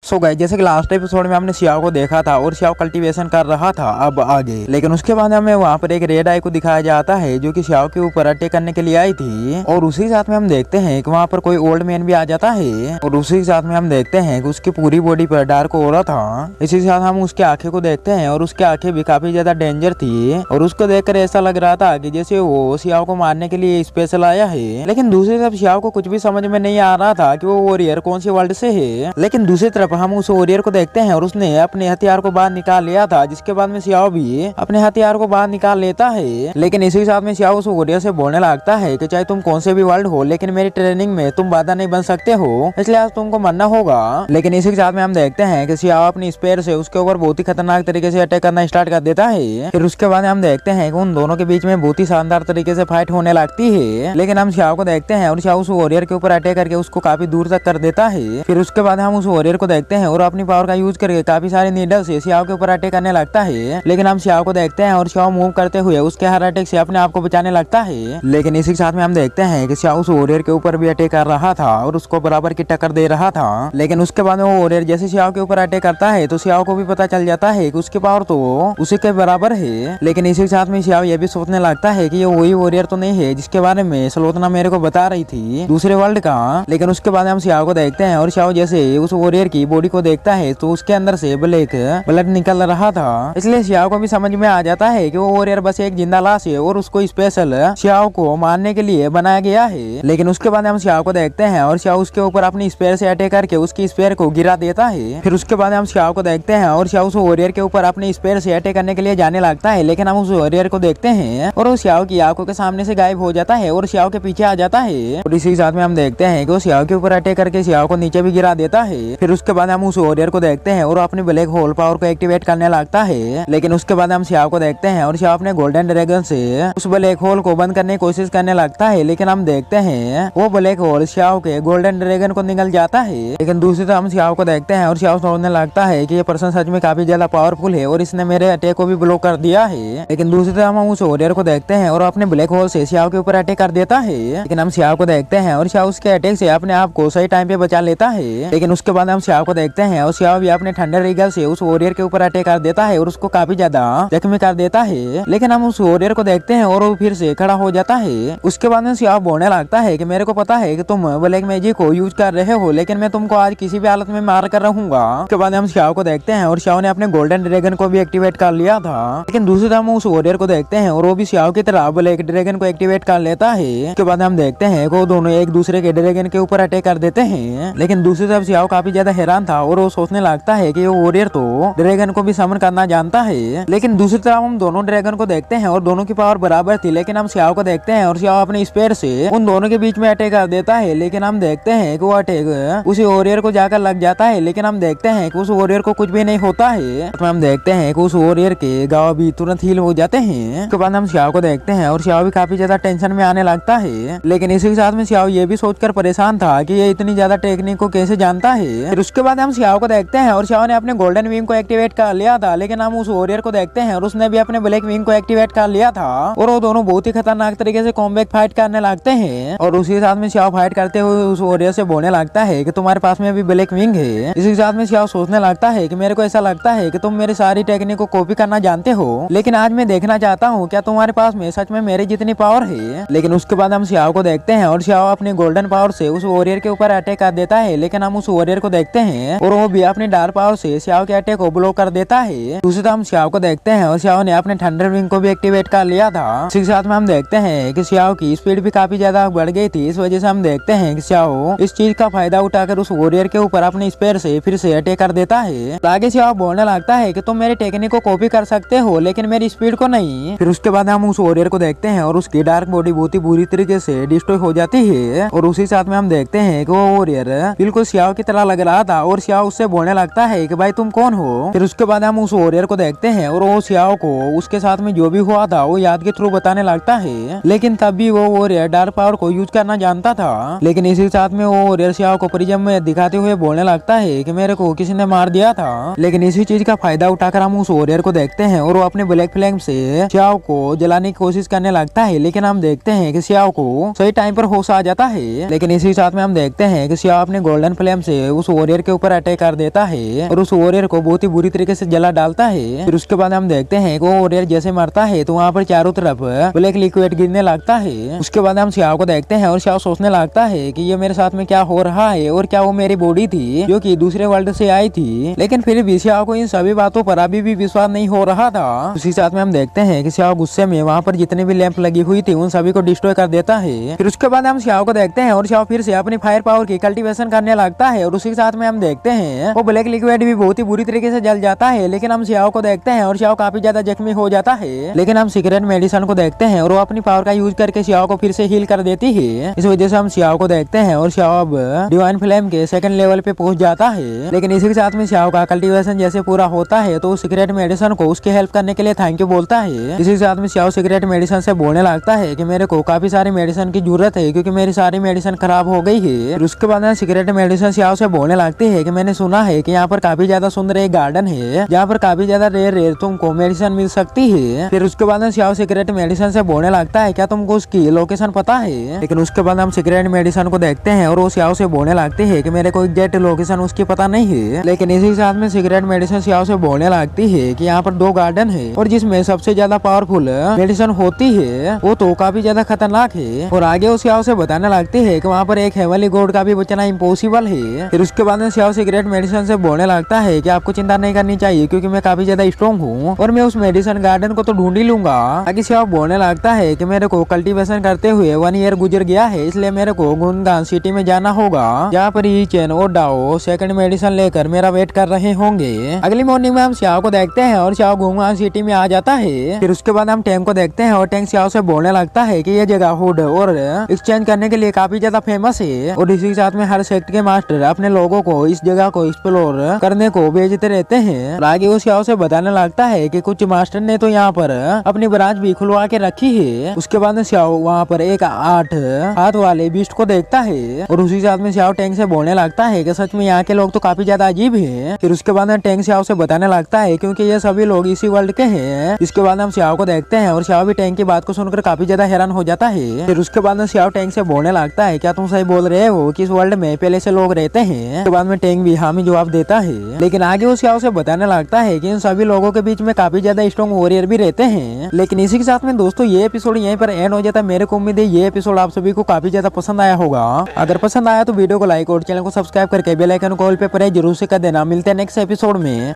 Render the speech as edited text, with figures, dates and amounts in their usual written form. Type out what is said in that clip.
So guys जैसे कि last episode में हमने सियाओ को देखा था और सियाओ कल्टीवेशन कर रहा था अब आगे, लेकिन उसके बाद हमें वहाँ पर एक रेड आई को दिखाया जाता है जो कि सियाओ के ऊपर अटैक करने के लिए आई थी। और उसी साथ में हम देखते हैं कि वहाँ पर कोई ओल्ड मैन भी आ जाता है और उसी साथ में हम देखते हैं कि उसकी पूरी बॉडी पर डार्क हो रहा था। इसी साथ हम उसकी आंखें को देखते हैं और उसकी आंखें भी काफी ज्यादा डेंजर थी और उसको देखकर ऐसा लग रहा था कि जैसे वो सियाओ को मारने के लिए स्पेशल आया है। लेकिन दूसरी तरफ सियाओ को कुछ भी समझ में नहीं आ रहा था कि वो वॉरियर कौन सी वर्ल्ड से है। लेकिन दूसरी तरफ हम उस वॉरियर को देखते हैं और उसने अपने हथियार को बाहर निकाल लिया था, जिसके बाद में सियाओ भी अपने हथियार को बाहर निकाल लेता है। लेकिन इसी साथ में सियाओ उस वॉरियर से बोलने लगता है कि चाहे तुम कौन से भी वर्ल्ड हो, लेकिन मेरी ट्रेनिंग में तुम बाधा नहीं बन सकते हो, इसलिए आज तुमको मरना होगा। लेकिन इसी के साथ में हम देखते हैं कि सियाओ अपनी स्पेयर से उसके ऊपर बहुत ही खतरनाक तरीके से अटैक करना स्टार्ट कर देता है। फिर उसके बाद हम देखते हैं कि उन दोनों के बीच में बहुत ही शानदार तरीके से फाइट होने लगती है। लेकिन हम सियाओ को देखते हैं और सियाओ उस वॉरियर के ऊपर अटैक करके उसको काफी दूर तक कर देता है। फिर उसके बाद हम उस वॉरियर को देखते हैं और अपनी पावर का यूज करके काफी सारे नीडल से सियाओ के ऊपर अटैक करने लगता है। लेकिन हम सियाओ को देखते हैं और सियाओ मूव करते हुए उसके हर अटैक से अपने आप को बचाने लगता है। लेकिन इसी के साथ में हम देखते हैं कि सियाओ उस वॉरियर के ऊपर भी अटैक कर रहा था और उसको बराबर की टक्कर दे रहा था। लेकिन उसके बाद वो वॉरियर जैसे सियाओ के ऊपर अटैक करता है तो सियाओ को भी पता चल जाता है कि उसकी पावर तो उसी के बराबर है। लेकिन इसी के साथ में सियाओ ये भी सोचने लगता है कि ये वही वॉरियर तो नहीं है जिसके बारे में सलोतना मेरे को बता रही थी दूसरे वर्ल्ड का। लेकिन उसके बाद हम सियाओ को देखते हैं और सियाओ जैसे उस वॉरियर की बॉडी को देखता है तो उसके अंदर से ब्लैक ब्लड निकल रहा था। इसलिए सियाओ को भी समझ में आ जाता है कि वो वॉरियर बस एक जिंदा लाश है और उसको स्पेशल सियाओ को मारने के लिए बनाया गया है। लेकिन उसके बाद हम सियाओ को देखते हैं और सियाओ उसके ऊपर अपनी स्पेयर से अटैक करके उसकी स्पेयर को गिरा देता है। फिर उसके बाद हम सियाओ को देखते हैं और सियाओ उस वॉरियर के ऊपर अपनी स्पेयर से अटैक करने के लिए जाने लगता है। लेकिन हम उस वॉरियर को देखते हैं और वो सियाओ की आंखों के सामने से गायब हो जाता है और सियाओ के पीछे आ जाता है। और इसी साथ में हम देखते हैं कि वो सियाओ के ऊपर अटैक करके सियाओ को नीचे भी गिरा देता है। फिर उसके बाद हम उस वॉरियर को देखते हैं और अपनी ब्लैक होल पावर को एक्टिवेट करने लगता है। लेकिन उसके बाद हम सियाओ को देखते हैं और सियाओ अपने गोल्डन ड्रैगन से उस ब्लैक होल को बंद करने की कोशिश करने लगता है। लेकिन हम देखते हैं वो ब्लैक होल सियाओ के गोल्डन ड्रैगन को निकल जाता है। लेकिन दूसरी तरफ हम सियाओ को देखते हैं और सियाओ सोचने लगता है कि ये पर्सन सच में काफी ज्यादा पावरफुल है और इसने मेरे अटैक को भी ब्लॉक कर दिया है। लेकिन दूसरी तरफ हम उस वॉरियर को देखते हैं और अपने ब्लैक होल से सियाओ के ऊपर अटैक कर देता है। लेकिन हम सियाओ को देखते हैं और सियाओ उसके अटैक से अपने आप को सही टाइम पे बचा लेता है। लेकिन उसके बाद हम सियाओ को देखते हैं और सियाओ भी अपने थंडर ईगल से उस वॉरियर के ऊपर अटैक कर देता है और उसको काफी ज्यादा जख्मी कर देता है। लेकिन हम उस वॉरियर को देखते हैं और वो फिर से खड़ा हो जाता है। उसके बाद में सियाओ बोलने लगता है कि मेरे को पता है कि तुम ब्लैक मैजिक को यूज कर रहे हो, लेकिन मैं तुमको आज किसी भी हालत में मार कर रहूंगा। उसके बाद हम सियाओ को देखते हैं और सियाओ ने अपने गोल्डन ड्रैगन को भी एक्टिवेट कर लिया था। लेकिन दूसरी तरफ हम उस वॉरियर को देखते हैं और वो भी सियाओ की तरह ब्लैक ड्रैगन को एक्टिवेट कर लेता है। उसके बाद हम देखते हैं कि वो दोनों एक दूसरे के ड्रैगन के ऊपर अटैक कर देते हैं। लेकिन दूसरी तरफ सियाओ काफी ज्यादा हैरान था और वो सोचने लगता है कि वो वॉरियर तो ड्रैगन को भी समन करना जानता है। लेकिन दूसरी तरफ हम दोनों ड्रैगन को देखते हैं और दोनों की पावर बराबर थी। लेकिन हम सियाओ को देखते हैं और सियाओ अपनी स्पेयर से उन दोनों के बीच में अटैक कर देता है। लेकिन हम देखते हैं कि वो अटैक उसी वॉरियर को जाकर लग जाता है। लेकिन हम देखते हैं कि उस वॉरियर को कुछ भी नहीं होता है। तो हम देखते हैं कि उस वॉरियर के गाँव भी तुरंत हील हो जाते हैं। उसके बाद हम सियाओ को देखते हैं और सियाओ भी काफी ज्यादा टेंशन में आने लगता है। लेकिन इसी के साथ में सियाओ ये भी सोचकर परेशान था कि ये इतनी ज्यादा टेक्निक को कैसे जानता है। फिर उसके बाद हम सियाओ को देखते हैं और सियाओ ने अपने गोल्डन विंग को एक्टिवेट कर लिया था। लेकिन हम उस वॉरियर को देखते हैं और उसने भी अपने ब्लैक विंग को एक्टिवेट कर लिया था और वो दोनों बहुत ही खतरनाक तरीके से कॉम्बैट फाइट करने लगते हैं। और उसी साथ में सियाओ फाइट करते हुए उस वॉरियर से बोलने लगता है कि तुम्हारे पास में भी ब्लैक विंग है। इसी के साथ में सियाओ सोचने लगता है कि मेरे को ऐसा लगता है कि तुम मेरी सारी टेक्निक को कॉपी करना जानते हो, लेकिन आज मैं देखना चाहता हूँ क्या तुम्हारे पास में सच में मेरी जितनी पावर है। लेकिन उसके बाद हम सियाओ को देखते हैं और सियाओ अपनी गोल्डन पावर से उस वॉरियर के ऊपर अटैक कर देता है। लेकिन हम उस वॉरियर को देखते हैं और वो भी अपनी डार्क पावर से सियाओ के अटैक को ब्लॉक कर देता है। दूसरी तरफ हम सियाओ को देखते हैं और सियाओ ने अपने थंडर विंग को भी एक्टिवेट कर लिया था। इसी के साथ में हम देखते हैं कि सियाओ की स्पीड भी काफी ज्यादा बढ़ गई थी। इस वजह से हम देखते हैं कि सियाओ इस चीज का फायदा उठाकर उस वॉरियर के ऊपर अपनी स्पेयर से फिर से अटैक कर देता है। आगे सियाओ बोलने लगता है कि तुम मेरी टेक्निक को कॉपी कर सकते हो, लेकिन मेरी स्पीड को नहीं। फिर उसके बाद हम उस वॉरियर को देखते हैं और उसकी डार्क बॉडी बहुत ही बुरी तरीके से डिस्ट्रॉय हो जाती है। और उसी साथ में हम देखते हैं कि वो वॉरियर बिल्कुल सियाओ की तरह लग रहा था और सियाओ उससे बोलने लगता है कि भाई तुम कौन हो। फिर उसके बाद हम उस वॉरियर को देखते हैं और वो सियाओ को उसके साथ में जो भी हुआ था वो याद के थ्रू बताने लगता है। लेकिन तब भी वो वॉरियर डार्क पावर को यूज करना जानता था। लेकिन इसी साथ में वो वॉरियर सियाओ को प्रिज्म में दिखाते हुए बोलने लगता है कि मेरे को किसी ने मार दिया था। लेकिन इसी चीज का फायदा उठाकर हम उस वॉरियर को देखते हैं और वो अपने ब्लैक फ्लेम से सियाओ को जलाने की कोशिश करने लगता है। लेकिन हम देखते हैं कि सियाओ को सही टाइम पर होश आ जाता है। लेकिन इसी साथ में हम देखते हैं कि सियाओ अपने गोल्डन फ्लेम से उस वॉरियर के ऊपर अटैक कर देता है और उस वॉरियर को बहुत ही बुरी तरीके से जला डालता है। फिर उसके बाद हम देखते हैं कि वो वॉरियर जैसे मरता है तो वहाँ पर चारों तरफ ब्लैक लिक्विड गिरने लगता है। उसके बाद हम श्याओ को देखते हैं और श्याओ सोचने लगता है कि ये मेरे साथ में क्या हो रहा है और क्या वो मेरी बॉडी थी जो कि दूसरे वर्ल्ड से आई थी। लेकिन फिर भी श्याओ को इन सभी बातों पर अभी भी विश्वास नहीं हो रहा था। उसी साथ में हम देखते हैं कि श्याओ गुस्से में वहाँ पर जितने भी लैंप लगी हुई थी उन सभी को डिस्ट्रॉय कर देता है। फिर उसके बाद हम श्याओ को देखते हैं और श्याओ फिर से अपनी फायर पावर की कल्टीवेशन करने लगता है और उसी के साथ में हम देखते हैं वो ब्लैक लिक्विड भी बहुत ही बुरी तरीके से जल जाता है। लेकिन हम श्याओ को देखते हैं और श्याओ काफी ज्यादा जख्मी हो जाता है। लेकिन हम सीक्रेट मेडिसिन को देखते हैं और वो अपनी पावर का यूज करके श्याओ को फिर से हील कर देती है। इस वजह से हम श्याओ को देखते हैं और श्याओ अब डिवाइन फ्लेम के सेकंड लेवल पे पहुंच जाता है। लेकिन इसी के साथ में श्याओ का कल्टीवेशन जैसे पूरा होता है तो सीक्रेट मेडिसिन को उसकी हेल्प करने के लिए थैंक यू बोलता है। इसी के साथ में श्याओ सीक्रेट मेडिसिन से बोलने लगता है कि मेरे को काफी सारी मेडिसिन की जरूरत है क्योंकि मेरी सारी मेडिसिन खराब हो गई है। फिर उसके बाद सीक्रेट मेडिसिन श्याओ से बोलने लगती है कि मैंने सुना है कि यहाँ पर काफी ज्यादा सुंदर एक गार्डन है जहाँ पर काफी ज्यादा रेयर तुमको मेडिसिन मिल सकती है। फिर उसके बाद श्याओ सीक्रेट मेडिसिन से बोलने लगता है क्या तुमको उसकी लोकेशन पता है। लेकिन उसके बाद हम सीक्रेट मेडिसिन को देखते हैं और वो श्याओ से बोलने लगते हैं कि मेरे को एग्जैक्ट लोकेशन उसकी पता नहीं है। लेकिन इसी साथ में सीक्रेट मेडिसिन श्याओ से बोलने लगती है कि यहाँ पर 2 गार्डन है और जिसमें सबसे ज्यादा पावरफुल मेडिसिन होती है वो तो काफी ज्यादा खतरनाक है। और आगे उस श्याओ से बताने लगती है कि वहाँ पर एक हेवनली गॉड का भी बचना इम्पॉसिबल है। फिर उसके बाद श्याओ सीक्रेट मेडिसिन से बोलने लगता है कि आपको चिंता नहीं करनी चाहिए क्योंकि मैं काफी ज्यादा स्ट्रॉन्ग हूँ और मैं उस मेडिसिन गार्डन को तो ढूंढ ही लूंगा। आगे श्याओ बोलने लगता है कि मेरे को कल्टीवेशन करते हुए 1 ईयर गुजर गया है इसलिए मेरे को गुनगान सिटी में जाना होगा जहाँ पर ई चैन और डाओ सेकंड मेडिसिन लेकर मेरा वेट कर रहे होंगे। अगली मॉर्निंग में हम श्याओ को देखते हैं और श्याओ गुनगान सिटी में आ जाता है। फिर उसके बाद हम टैंक को देखते हैं और टैंक श्याओ से बोलने लगता है कि ये जगह हुड और एक्सचेंज करने के लिए काफी ज्यादा फेमस है और इसी के साथ में हर सेक्ट के मास्टर अपने लोगों को इस जगह को एक्सप्लोर करने को भेजते रहते हैं। आगे उस श्याओ से बताने लगता है कि कुछ मास्टर ने तो यहाँ पर अपनी ब्रांच भी खुलवा के रखी है। उसके बाद श्याओ वहाँ पर एक 8 हाथ वाले बीस्ट को देखता है और उसी साथ में श्याओ टैंक से बोलने लगता है कि सच में यहाँ के लोग तो काफी ज्यादा अजीब हैं। फिर उसके बाद टैंक श्याओ से बताने लगता है क्योंकि ये सभी लोग इसी वर्ल्ड के हैं। इसके बाद हम श्याओ को देखते हैं और श्याओ भी टैंक की बात को सुनकर काफी ज्यादा हैरान हो जाता है। फिर उसके बाद श्याओ टैंक से बोलने लगता है क्या तुम सही बोल रहे हो कि इस वर्ल्ड में पहले से लोग रहते हैं। उसके बाद में टैंक भी हामी जवाब देता है। लेकिन आगे उस श्याओ से बताने लगता है कि इन सभी लोगों के बीच में काफी ज्यादा स्ट्रॉन्ग वॉरियर भी रहते हैं। लेकिन इसी के साथ में दोस्तों ये एपिसोड यहीं पर एंड हो जाता है। मेरे को उम्मीद है ये एपिसोड आप सभी को काफी ज्यादा पसंद आया होगा। अगर पसंद आया तो वीडियो को लाइक और चैनल को सब्सक्राइब करके बेल आइकन को ऑल पे जरूर से कर देना। मिलते हैं नेक्स्ट एपिसोड में।